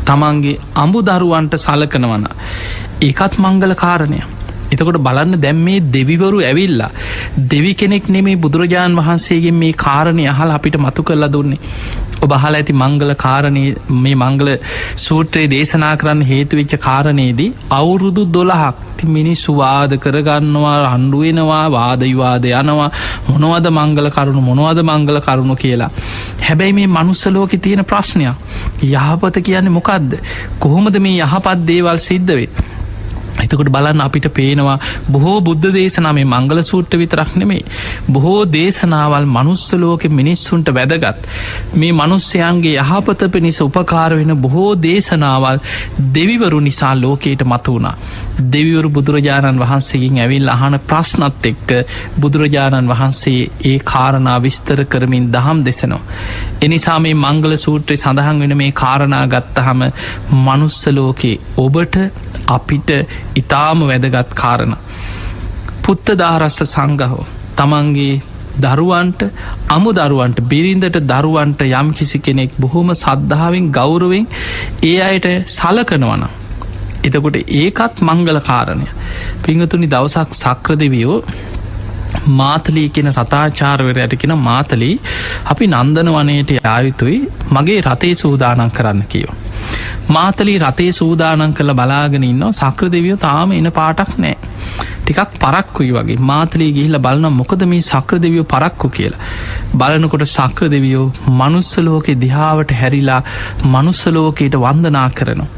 තමන්ගේ අඹු දරුවන්ට සලකනවන ඒකත් මංගල කාරණය. එතකොට බලන්න දැම් මේ දෙවිවරු ඇවිල්ලා දෙවි කෙනෙක් නෙමේ බුදුරජාණන් වහන්සේගේ මේ කාරණය අහල අපිට මතු කරලා දුන්නේ. ඔබ අහල ඇති මංගල කාරණය මේ මංගල සූත්‍රයේ දේශනා කරන්න හේතුවෙච්ච කාරණයේදී අවුරුදු 12ක් මිනිස්සු වාද කරගන්නවා රණ්ඩුවෙනවා වාදවිවාද යනවා මොනවද මංගල කරුණු මොනවද මංගල කරුණු කියලා. හැබැයි මේ මනුස්ස ලෝකේ තියෙන ප්‍රශ්නයක් යහපත කියන්නේ මොකක්ද? කොහොමද මේ යහපත් දේවල් සිද්ධ වෙන්නේ? එතකොට බලන්න අපිට පේනවා බොහෝ බුද්ධ දේශනා මේ මංගල සූත්‍ර විතරක් නෙමෙයි බොහෝ දේශනාවල් මනුස්ස ලෝකෙ මිනිස්සුන්ට වැදගත් මේ මනුස්සයන්ගේ යහපත පිණිස උපකාර වෙන බොහෝ දේශනාවල් දෙවිවරු නිසා ලෝකයට මතු වුණා. දෙවිවරු බුදුරජාණන් වහන්සේගෙන් ඇවිල්ලා අහන ප්‍රශ්නත් එක්ක බුදුරජාණන් වහන්සේ ඒ කාරණා විස්තර කරමින් දහම් දෙසනවා. එනිසා මේ මංගල සූත්‍රයේ සඳහන් වෙන මේ කාරණා ගත්තහම මනුස්ස ලෝකේ ඔබට අපිට ඉතාම වැදගත් කාරණ. පුත්ත දාරස්ස සංගහෝ තමන්ගේ දරුවන්ට අමු දරුවන්ට බිරිඳට දරුවන්ට යම් කිසි කෙනෙක් බොහොම සද්ධාවෙන් ගෞරවෙන් ඒ අයට සලකනවන. එතකොට ඒකත් මංගල කාරණය. පිංගතුනි දවසක් සක්‍ර දෙවියෝ මාතලී කියන රතාචාර්වරයට කියන මාතලී අපි නන්දන වනයට ආයුතුයි මගේ රතේ සූදානම් කරන්න කියෝ. මාතලී රතේ සූදානම් කළ බලාගෙන ඉන්නවා සක්‍ර දෙවියෝ තාම එන පාටක් නෑ. ටිකක් පරක්කුයි වගේ මාතලී ගිහිල්ලා බලන මොකද මේ සක්‍ර දෙවියෝ පරක්කු කියලා. බලනකොට සක්‍ර දෙවියෝ මනුස්ස ලෝකේ දිහාවට හැරිලා මනුස්ස ලෝකයට වන්දනා කරනවා.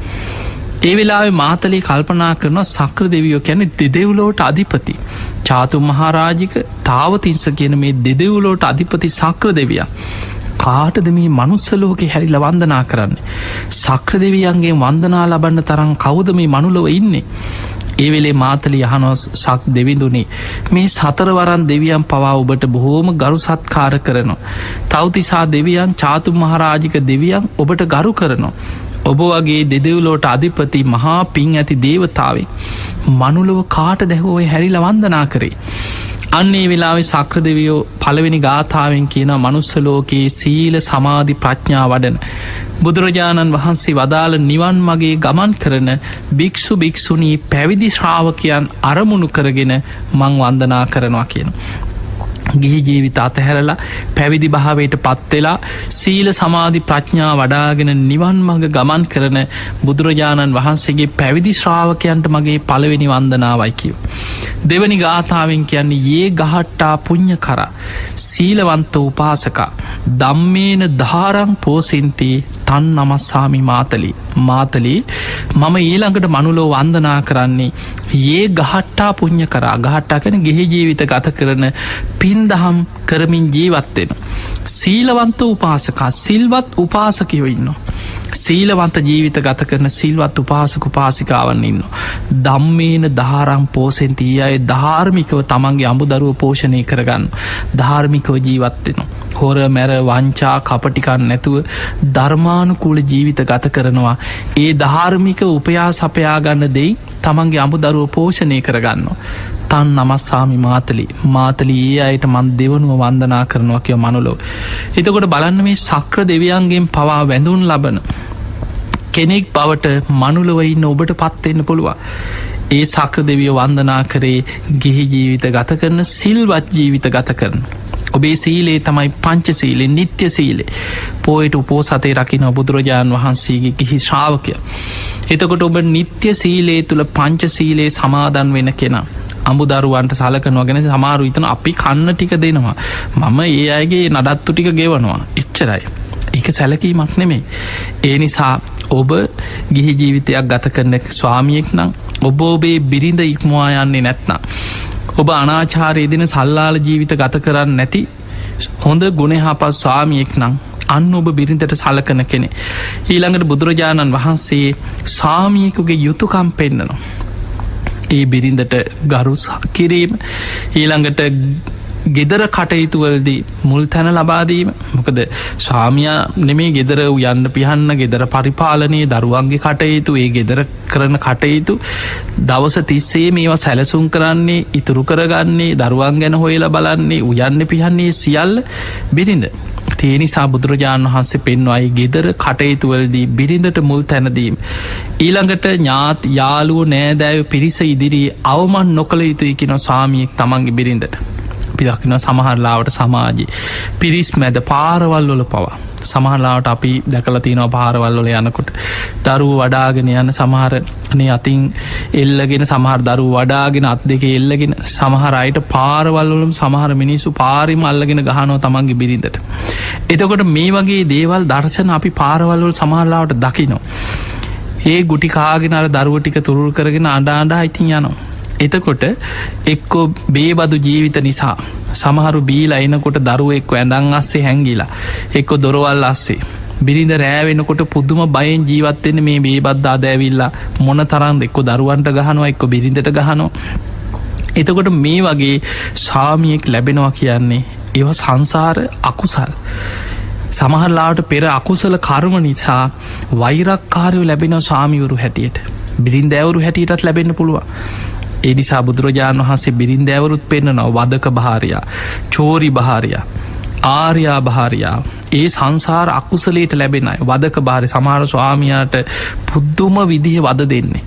ඒ වෙලාවේ මාතලී කල්පනා කරනවා සක්‍ර දෙවියෝ කියන්නේ දෙදෙව්ලොවට අධිපති. චාතු මහරජික තාවතිස්ස කියන මේ දෙදෙව්ලොවට අධිපති සක්‍ර දෙවියා. කාටද මේ මනුස්ස ලෝකේ හැරිලා වන්දනා කරන්නේ? සක්‍ර දෙවියන්ගේ වන්දනා ලබන්න තරම් කවුද මේ මනුලොව ඉන්නේ? ඒ වෙලේ මාතලී අහනවා සක් දෙවිඳුනි මේ සතරවරන් දෙවියන් පවා ඔබට බොහෝම ගරු සත්කාර කරනවා. තව්තිසා දෙවියන් චාතු මහරජික දෙවියන් ඔබට ගරු කරනවා. ඔබ වගේ දෙදෙව්ලොවට අධිපති මහා පින් ඇති දේවතාවෙක් මනුලොව කාට දැහුව හැරිලා වන්දනා කරේ? අන්නේ වෙලාවේ සක්‍ර දෙවියෝ පළවෙනි ගාථාවෙන් කියන මනුස්ස ලෝකයේ සීල සමාධි ප්‍රඥා වඩන බුදුරජාණන් වහන්සේ වදාළ නිවන් මගේ ගමන් කරන භික්ෂු භික්ෂුණී පැවිදි ශ්‍රාවකයන් අරමුණු කරගෙන මං වන්දනා කරනවා කියන. ගිහි ජීවිත අතහැරලා පැවිදි භාවයට පත්වෙලා සීල සමාධි ප්‍රඥා වඩාගෙන නිවන් මඟ ගමන් කරන බුදුරජාණන් වහන්සේගේ පැවිදි ශ්‍රාවකයන්ට මගේ පළවෙනි වන්දනාවයි කියව. දෙවනි ගාථාවෙන් කියන්නේ ඒ ගහට්ටා පුඤ්ඤ කර සීලවන්ත උපාසකා ධම්මේන ධාරං පෝසින්ති තන් නමස්සාමි මාතලී. මාතලී මම ඊළඟට මනුලෝ වන්දනා කරන්නේ ඒ ගහට්ටා පුඤ්ඤ කරා. ගහට්ටා කියන ගිහි ජීවිත ගත කරන පින්දහම් කරමින් ජීවත්වෙන සීලවන්ත උපාසකා සිල්වත් උපාසකයෝ ඉන්නවා. සීලවන්ත ජීවිත ගත කරන සිල්වත් උපාසක උපාසිකාවන් ඉන්නවා. ධම්මේන ධාරං පෝසෙන්ති අය ධාර්මිකව තමන්ගේ අඹදරුව පෝෂණය කරගන්න ධාර්මිකව ජීවත්වෙනවා. හොර මැර වංචා කපටිකන් නැතුව ධර්මානුකූල ජීවිත ගත කරනවා. ඒ ධාර්මික උපයා සපයා ගන්න දෙයි තමන්ගේ අඹදරුව පෝෂණය කරගන්නවා. තන් නමස්සාමි මාතලී. මාතලී ඒ අයට මන් දෙවනුව වන්දනා කරනවා කිය මනුලෝ. එතකොට බලන්න මේ සක්‍ර දෙවියන්ගෙන් පවා වැඳුන් ලබන කෙනෙක් බවට මනුලොව ඉන්න ඔබට පත්වෙන්න පුළුවන්. ඒ සක්‍ර දෙවිය වන්දනා කරේ ගිහි ජීවිත ගත කරන සිල්වත් ජීවිත ගත කරන. ඔබේ සීලේ තමයි පංච සීලේ නිත්‍ය සීලේ. පොයට උපෝසතේ රකින්න බුදුරජාණන් වහන්සේගේ ගිහි ශ්‍රාවකය. එතකොට ඔබ නිත්‍ය සීලේ තුල පංච සීලේ සමාදන් වෙන කෙනා අඹදරුවන්ට සලකනවා ගැන සමහරු හිතන අපි කන්න ටික දෙනවා මම ඒ අයගේ නඩත්තු ටික ගෙවනවා එච්චරයි. ඒක සැලකීමක් නෙමෙයි. ඒ නිසා ඔබ ගිහි ජීවිතයක් ගත කරන ස්වාමියෙක් නම් ඔබ ඔබේ බිරිඳ ඉක්මවා යන්නේ නැත්නම් ඔබ අනාචාරයේ දින සල්ලාල ජීවිත ගත කරන්නේ නැති හොඳ ගුණ යහපත් ස්වාමියෙක් නම් අන්න ඔබ බිරිඳට සලකන කෙනෙක්. ඊළඟට බුදුරජාණන් වහන්සේ ස්වාමියෙකුගේ යුතුයකම් පෙන්නනවා. ඒ බිරිඳට ගරු කිරීම ඊළඟට ගෙදර කටයුතුවලදී මුල් තැන ලබාදීම. මොකද ස්වාමියා නෙමේ ගෙදර යන්න පිහන්න ගෙදර පරිපාලනයේ දරුවන්ගේ කටයුතු ඒ ගෙදර කරන කටයුතු දවස තිස්සේ මේවා සැලසුම් කරන්නේ ඉතුරු කරගන්නේ දරුවන් ගැන හොයලා බලන්නේ උයන්න පිහන්නේ සියල්ල බිරිඳ. ඒ නිසා බුදුරජාණන් වහන්සේ පෙන්වයි ගෙදර කටයුතු වලදී බිරිඳට මුල් තැන දීම. ඊළඟට ඥාති යාළුවෝ නෑදෑයෝ පිරිස ඉදිරියේ අවමන් නොකළ යුතුයි කියන ස්වාමියෙක් තමන්ගේ බිරිඳට. අපි දකිනවා සමහරලාවට සමාජයේ පිරිස් මැද පාරවල් වල පවා සමහරලාවට අපි දැකලා තියෙනවා පාරවල් වල යනකොට දරුවෝ වඩාගෙන යන සමහර අනේ අතින් එල්ලගෙන සමහර දරුවෝ වඩාගෙන අත් දෙකේ එල්ලගෙන සමහර අයට පාරවල් වලම සමහර මිනිස්සු පාරෙම අල්ලගෙන ගහනවා තමන්ගේ බිරිඳට. එතකොට මේ වගේ දේවල් දර්ශන අපි පාරවල් වල සමහරලාවට දකිනවා. ඒ ගුටි කාගෙන අර දරුවෝ ටික තුරුල් කරගෙන අඬා ඉතින් යනවා. එතකොට එක්කෝ බේබදු ජීවිත නිසා සමහරු බීලා එනකොට දරුවෝ එක්ක ඇඳන් අස්සේ හැංගිලා එක්කෝ දොරවල් අස්සේ බිරිඳ රෑ වෙනකොට පුදුම බයෙන් ජීවත් වෙන්නේ මේ බේබද්ද ආදෑවිල්ලා මොන තරම්ද එක්කෝ දරුවන්ට ගහනවා එක්කෝ බිරිඳට ගහනවා. එතකොට මේ වගේ ස්වාමියෙක් ලැබෙනවා කියන්නේ ඒව සංසාර අකුසල්. සමහරලාවට පෙර අකුසල කර්ම නිසා වෛරක්කාරයෝ ලැබෙනවා ස්වාමිවරු හැටියට. බිරිඳෑවරු හැටියටත් ලැබෙන්න පුළුවන්. ඒ නිසා බුදුරජාණන් වහන්සේ බිරිඳෑවරුත් පෙන්නනවා වදක භාර්යා, චෝරි භාර්යා, ආර්යා භාර්යා. ඒ සංසාර අකුසලයට ලැබෙන අය වදක භාර්යා. සමහර ස්වාමියාට පුදුම විදිහේ වද දෙන්නේ.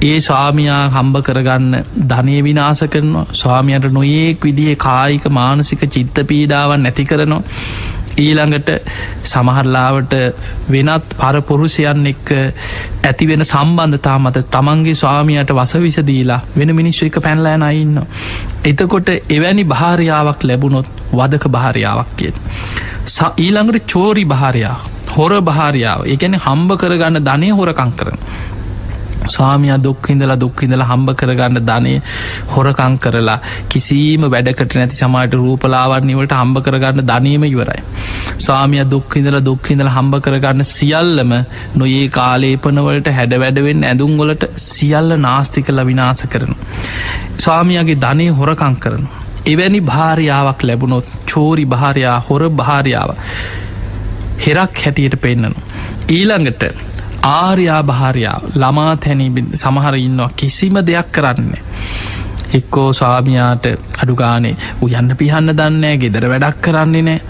ඒ ස්වාමියා හම්බ කරගන්න ධනය විනාශ කරනවා. ස්වාමියාට නොයේක් විදිහේ කායික මානසික චිත්ත පීඩාවන් නැති කරනවා. ඊළඟට සමහරලාවට වෙනත් පරපුරුෂයන් එක්ක ඇතිවෙන සම්බන්ධතා මත තමන්ගේ ස්වාමියාට වසවිස දීලා වෙන මිනිස්සු එක පැනලා යන අය ඉන්නවා. එතකොට එවැනි භාර්යාවක් ලැබුණොත් වදක භාර්යාවක් කියන. ඊළඟට චෝරි භාර්යාව, හොර භාර්යාව. ඒ කියන්නේ හම්බ කරගන්න ධනෙ හොරකම් කරන. ස්වාමියා දුක් විඳලා හම්බ කරගන්න ධනෙ හොරකම් කරලා කිසිම වැඩකට නැති සමාජයට රූපලාවන්‍ය වලට හම්බ කරගන්න ධනෙම ඉවරයි. ස්වාමියා දුක් විඳලා හම්බ කරගන්න සියල්ලම නොයේ කාලේපන වලට හැඩ වැඩ වෙන්න ඇඳුම් වලට සියල්ල නාස්ති කරලා විනාශ කරනවා. ස්වාමියාගේ ධනෙ හොරකම් කරනවා. එවැනි භාර්යාවක් ලැබුණොත් චෝරි භාර්යා, හොර භාර්යාව හෙරක් හැටියට පෙන්නනවා. ඊළඟට ආර්යා භාර්යාව ළමා තැනී සමහර ඉන්නවා කිසිම දෙයක් කරන්නේ. එක්කෝ ස්වාමියාට අඩුගානේ උයන්න පිහන්න දන්නේ, ගෙදර වැඩක් කරන්නේ නෑ.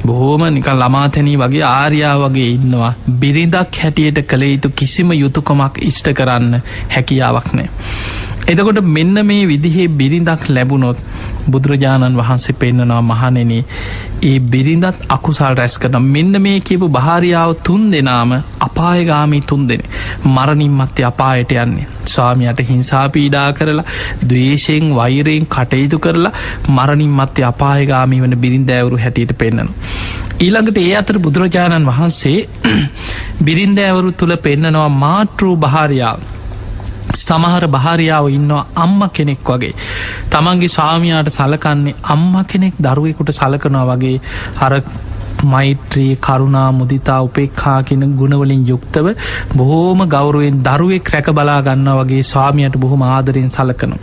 බොහෝම නිකන් ළමා තැනී වගේ ආර්යා වගේ ඉන්නවා. බිරිඳක් හැටියට කළ යුතු කිසිම යුතුයකමක් ඉෂ්ට කරන්න හැකියාවක් නෑ. එතකොට මෙන්න මේ විදිහේ බිරිඳක් ලැබුණොත් බුදුරජාණන් වහන්සේ පෙන්නනවා මහණෙනි ඒ බිරිඳත් අකුසල් රැස් කරන. මෙන්න මේ කියපු භාර්යාව 3 දෙනාම අපායගාමී 3 දෙනෙක්. මරණින් මත්තේ අපායට යන්නේ. ස්වාමියාට හිංසා පීඩා කරලා, ද්වේෂයෙන් වෛරයෙන් කටයුතු කරලා මරණින් මත්තේ අපායගාමී වෙන බිරිඳෑවරු හැටියට පෙන්නනවා. ඊළඟට ඒ අතර බුදුරජාණන් වහන්සේ බිරිඳෑවරු තුල පෙන්නනවා මාතෘ භාර්යාව. සමහර භාර්යාව ඉන්නවා අම්ම කෙනෙක් වගේ. තමන්ගේ ස්වාමියාට සලකන්නේ අම්ම කෙනෙක් දරුවෙකුට සලකනවා වගේ. අර මෛත්‍රී, කරුණා, මුදිතා, උපේක්ඛා කියන ගුණවලින් යුක්තව බොහෝම ගෞරවයෙන් දරුවෙක් රැක බලා ගන්නවා වගේ ස්වාමියාට බොහොම ආදරෙන් සලකනවා.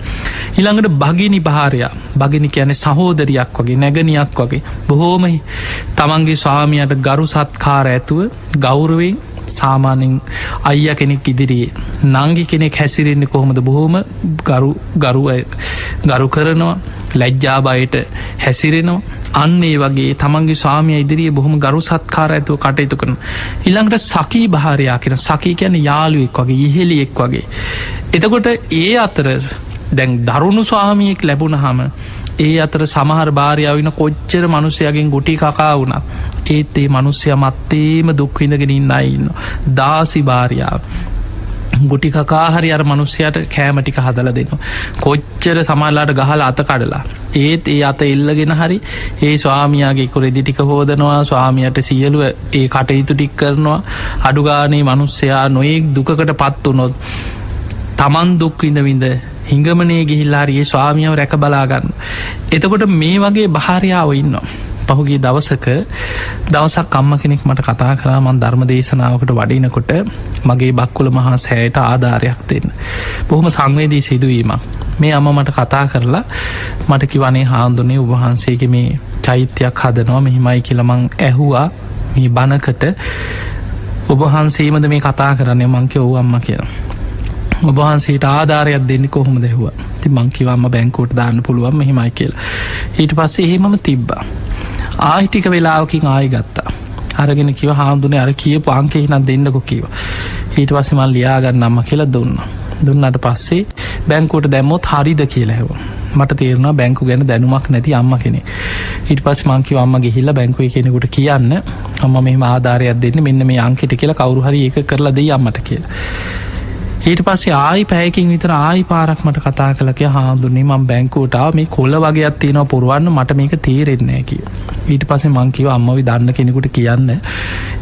ඊළඟට භගිනි භාර්යා. භගිනි කියන්නේ සහෝදරියක් වගේ, නැගණියක් වගේ. බොහෝම තමන්ගේ ස්වාමියාට ගරු සත්කාර ඇතුව ගෞරවයෙන් සාමාන්‍යයෙන් අයියා කෙනෙක් ඉදිරියේ නංගි කෙනෙක් හැසිරෙන්නේ කොහොමද? බොහොම ගරු කරනවා, ලැජ්ජා බයට හැසිරෙනවා. අන්න ඒ වගේ තමන්ගේ ස්වාමියා ඉදිරියේ බොහොම ගරු සත්කාර ඇතුව කටයුතු කරනවා. ඊළඟට සඛී භාර්යා කියන, සඛී කියන්නේ යාළුවෙක් වගේ, ඉහෙලියෙක් වගේ. එතකොට ඒ අතර දැන් දරුණු ස්වාමියෙක් ලැබුණාම ඒ අතර සමහර භාර්යාව වෙන කොච්චර මිනිසයාගෙන් ගුටි කකා වුණත් ඒත් ඒ මිනිසයා මත්තේම දුක් විඳගෙන ඉන්න අය ඉන්නවා. දාසි භාර්යාව ගුටි කකා හරි අර මිනිසයාට කෑම ටික හදලා දෙනවා. කොච්චර සමහරලාට ගහලා අත කඩලා ඒත් ඒ අත එල්ලගෙන හරි ඒ ස්වාමියාගේ කුරෙදි ටික හොදනවා. ස්වාමියාට සියලු ඒ කටයුතු ටික කරනවා. අඩු ගානේ මිනිසයා නොයෙක් දුකකට පත් වුණොත් තමන් දුක් විඳ හිඟමනේ ගිහිල්ලා හරි ඒ ස්වාමියාව රැක බලා ගන්න. එතකොට මේ වගේ භාර්යාවෝ ඉන්නවා. පහුගිය දවසක් අම්ම කෙනෙක් මට කතා කරා. මම ධර්ම දේශනාවකට වඩිනකොට මගේ බක්කුල මහා සෑයට ආධාරයක් දෙන්න. බොහොම සංවේදී සිදුවීමක්. මේ අම්ම මට කතා කරලා මට කිව්වනේ හාමුදුරනේ ඔබ වහන්සේගේ මේ චෛත්‍යයක් හදනවා මෙහිමයි කියලා. මං ඇහුවා මේ බණකට ඔබ වහන්සේමද මේ කතා කරන්නේ? මං කිව්වා ඔව් අම්මා කියලා. ඔබ වහන්සේට ආධාරයක් දෙන්නේ කොහොමද ඇහුවා. ඉතින් මං කිව්වා අම්මා බැංකුවට දාන්න පුළුවන් මෙහිමයි කියලා. ඊට පස්සේ එහෙමම තිබ්බා. ආයි ටික වෙලාවකින් ආයි ගත්තා. අරගෙන කිව්වා හාමුදුරනේ අර කියපු අංකේ නම් දෙන්නකෝ කිව්වා. ඊට පස්සේ මම ලියා ගන්න අම්මා කියලා දුන්නා. දුන්නාට පස්සේ බැංකුවට දැම්මොත් හරිද කියලා ඇහුවා. මට තේරුණා බැංකුව ගැන දැනුමක් නැති අම්මා කෙනෙක්. ඊට පස්සේ මං කිව්වා අම්මා ගිහිල්ලා බැංකුවේ කෙනෙකුට කියන්න අම්මා මෙහෙම ආධාරයක් දෙන්න මෙන්න මේ අංකෙට කියලා කවුරු හරි ඒක කරලා දෙයි අම්මට කියලා. ඊට පස්සේ ආයි පැයකින් විතර ආයි පාරක් මට කතා කළා කිය හාමුදුරනේ මම බැංකුවට ආවා මේ කොළ වගේක් තියෙනවා පුරවන්න මට මේක තේරෙන්නේ නැහැ කිව්වා. ඊට පස්සේ මං කිව්වා අම්මවි දන්න කෙනෙකුට කියන්න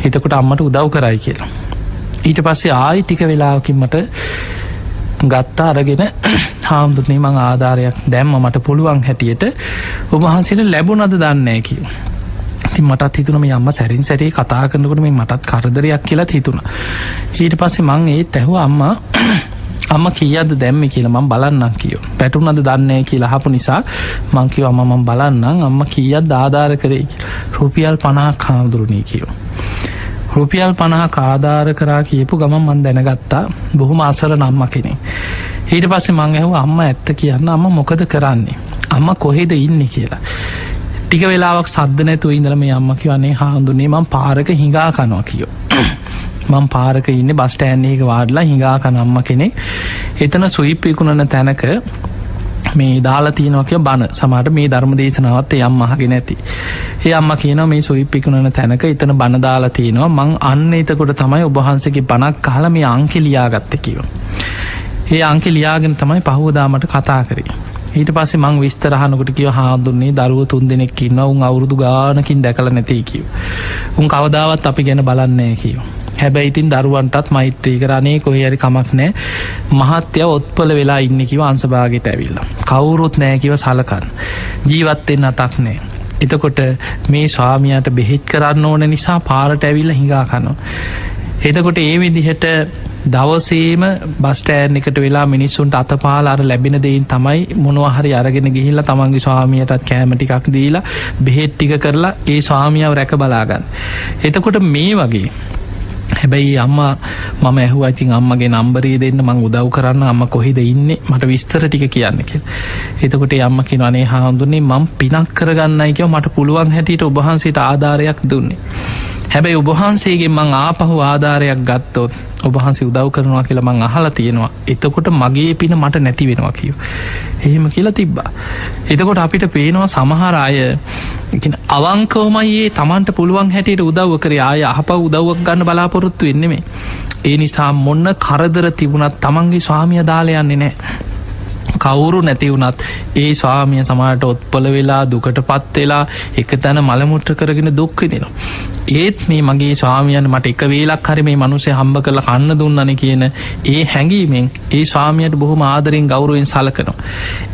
එතකොට අම්මට උදව් කරයි කියලා. ඊට පස්සේ ආයි ටික වෙලාවකින් මට ගත්තා අරගෙන හාමුදුරනේ මං ආධාරයක් දැම්ම මට පුළුවන් හැටියට ඔබ වහන්සේට ලැබුණාද දන්නේ නැහැ කිව්වා. ඉතින් මටත් හිතුණා මේ අම්මා සැරින් සැරේ කතා කරනකොට මේ මටත් කරදරයක් කියලාත් හිතුණා. ඊට පස්සේ මං ඒත් ඇහුවා අම්මා කීයක්ද දැම්මේ කියලා මං බලන්නම් කිව්වා. පැටුණාද දන්නේ නැහැ කියලා අහපු නිසා මං කිව්වා අම්මා මං බලන්නම් අම්මා කීයක්ද ආධාර කරේ කියලා. රුපියල් 50ක් හාමුදුරනේ කිව්වා. රුපියල් 50ක් ආධාර කරා කියපු ගමන් මං දැනගත්තා බොහොම අසරණ අම්මා කෙනෙක්. ඊට පස්සේ මං ඇහුවා අම්මා ඇත්ත කියන්න අම්මා මොකද කරන්නේ? අම්මා කොහෙද ඉන්නේ කියලා. ටික වෙලාවක් සද්ද නැතුව ඉඳලා මේ අම්මා කියවනේ හාමුදුරනේ මං පාරක හිඟා කනවා කිව්වා. මං පාරක ඉන්නේ බස් ස්ටෑන්ඩ් එකක වාඩිලා හිඟා කන අම්මා කෙනෙක්. එතන සුයිප් විකුණන තැනක මේ දාලා තියෙනවා කියලා බන සමහරට මේ ධර්ම දේශනාවත් ඒ අම්මා අහගෙන ඇති. ඒ අම්මා කියනවා මේ සුයිප් විකුණන තැනක එතන බන දාලා තියෙනවා මං අන්න එතකොට තමයි ඔබ වහන්සේගේ බණක් අහලා මේ අංකේ ලියාගත්තේ කිව්වා. ඒ අංකේ ලියාගෙන තමයි පහුවදා මට කතා කරේ. ඊට පස්සේ මං විස්තර අහනකොට කිව්වා හාමුදුරනේ දරුවෝ 3 දෙනෙක් ඉන්නවා උන් අවුරුදු ගානකින් දැකලා නැtei කිව්වා. උන් කවදාවත් අපි ගැන බලන්නේ නැහැ කිව්වා. හැබැයි ඉතින් දරුවන්ටත් මෛත්‍රී කරන්නේ කොහේ හරි කමක් නැහැ. මහත්ය ඔත්පල වෙලා ඉන්නේ කිව්වා අංශභාගයට ඇවිල්ලා. කවුරුත් නැහැ කිව්වා සලකන්න. ජීවත් වෙන්න අතක් නැහැ. එතකොට මේ ස්වාමියාට බෙහෙත් කරන්න ඕන නිසා පාරට ඇවිල්ලා හිඟා කනවා. එතකොට ඒ විදිහට දවසේම බස් ස්ටෑන්ඩ් එකට වෙලා මිනිස්සුන්ට අතපාලා අර ලැබෙන දෙයින් තමයි මොනවා හරි අරගෙන ගිහිල්ලා තමන්ගේ ස්වාමියාටත් කෑම ටිකක් දීලා බෙහෙත් ටික කරලා ඒ ස්වාමියාව රැක බලා ගන්න. එතකොට මේ වගේ හැබැයි අම්මා මම ඇහුවා ඉතින් අම්මගේ නම්බරේ දෙන්න මං උදව් කරන්න අම්මා කොහෙද ඉන්නේ මට විස්තර ටික කියන්න කියලා. එතකොට ඒ අම්මා කියනවා අනේ හාමුදුරනේ මම පිනක් කරගන්නයි කියලා මට පුළුවන් හැටියට ඔබ වහන්සේට ආධාරයක් දුන්නේ. හැබැයි ඔබ වහන්සේගෙන් මං ආපහු ආධාරයක් ගත්තොත් ඔබ වහන්සේ උදව් කරනවා කියලා මං අහලා තියෙනවා. එතකොට මගේ පින මට නැති වෙනවා කිව්වා. එහෙම කියලා තිබ්බා. එතකොට අපිට පේනවා සමහර අය කියන්නේ අවංකවමයි ඒ Tamanට පුළුවන් හැටියට උදව්ව කරේ ආය අහපව උදව්වක් ගන්න බලාපොරොත්තු වෙන්නේ නෙමෙයි. ඒ නිසා මොන කරදර තිබුණත් Tamanගේ ස්වාමියා දාලා යන්නේ නැහැ. කවුරු නැති වුණත් ඒ ස්වාමියා සමාජයට ඔත්පල වෙලා දුකටපත් වෙලා එක තැන මල මුත්‍ර කරගෙන දුක් විඳිනවා. ඒත් මේ මගේ ස්වාමියාට මට එක වේලක් හරි මේ මිනිස්සේ හම්බ කරලා කන්න දුන්නානේ කියන ඒ හැඟීමෙන් ඒ ස්වාමියාට බොහොම ආදරෙන් ගෞරවයෙන් සලකනවා.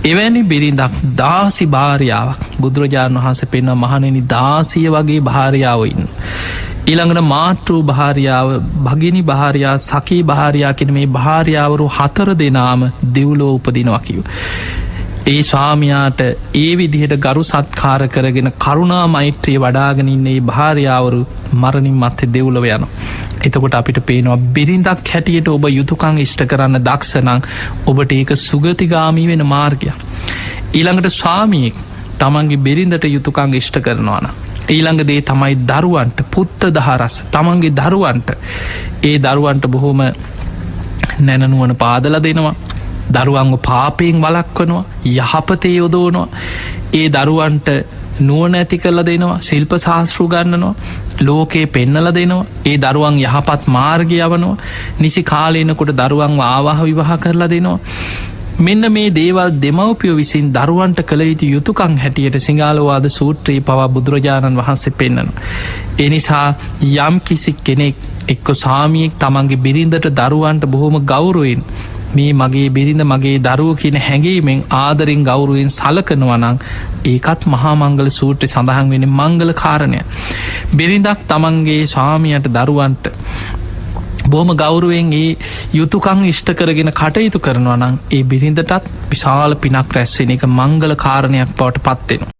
එවැනි බිරිඳක් දාසි භාර්යාවක් බුදුරජාණන් වහන්සේ පෙන්වන මහණෙනි දාසිය වගේ භාර්යාවෝ ඉන්නවා. ඊළඟට මාතෘ භාර්යාව භගිනි භාර්යාව සඛී භාර්යාව කියන මේ භාර්යාවරු 4 දෙනාම දෙව්ලොව උපදිනවා කිව්වා. ඒ ස්වාමියාට ඒ විදිහට ගරු සත්කාර කරගෙන කරුණා මෛත්‍රිය වඩාගෙන ඉන්න මේ භාර්යාවරු මරණින් මත්තේ දෙව්ලොව යනවා. එතකොට අපිට පේනවා බිරිඳක් හැටියට ඔබ යුතුයකම් ඉෂ්ට කරන්න දක්ෂ නම් ඔබට ඒක සුගතිගාමී වෙන මාර්ගයක්. ඊළඟට ස්වාමියෙක් තමන්ගේ බිරිඳට යුතුයකම් ඉෂ්ට කරනවා නම් ඊළඟ දේ තමයි දරුවන්ට පුත්ත දහරස තමන්ගේ දරුවන්ට ඒ දරුවන්ට බොහොම නැනනුවන පාදලා දෙනවා. දරුවන්ව පාපයෙන් වළක්වනවා යහපතේ යොදවනවා. ඒ දරුවන්ට නුවණ ඇති කරලා දෙනවා ශිල්ප ශාස්ත්‍ර උගන්වනවා ලෝකේ පෙන්නලා දෙනවා. ඒ දරුවන් යහපත් මාර්ගය යවනවා. නිසි කාලේනකොට දරුවන්ව ආවාහ විවාහ කරලා දෙනවා. මෙන්න මේ දේවල් දෙමව්පියෝ විසින් දරුවන්ට කළ යුතු යුතුයකම් හැටියට සිඟාලෝවාද සූත්‍රයේ පවා බුදුරජාණන් වහන්සේ පෙන්නනවා. ඒ නිසා යම් කිසි කෙනෙක් එක්ක ස්වාමියෙක් තමන්ගේ බිරිඳට දරුවන්ට බොහොම ගෞරවයෙන් මේ මගේ බිරිඳ මගේ දරුවෝ කියන හැඟීමෙන් ආදරෙන් ගෞරවයෙන් සලකනවා නම් ඒකත් මහා මංගල සූත්‍රයේ සඳහන් වෙන්නේ මංගල කාරණය. බිරිඳක් තමන්ගේ ස්වාමියාට දරුවන්ට බොහොම ගෞරවයෙන් ඒ යුතුයකම් ඉෂ්ට කරගෙන කටයුතු කරනවා නම් ඒ බිරිඳටත් විශාල පිනක් රැස් වෙන එක මංගල කාරණයක් බවට පත් වෙනවා.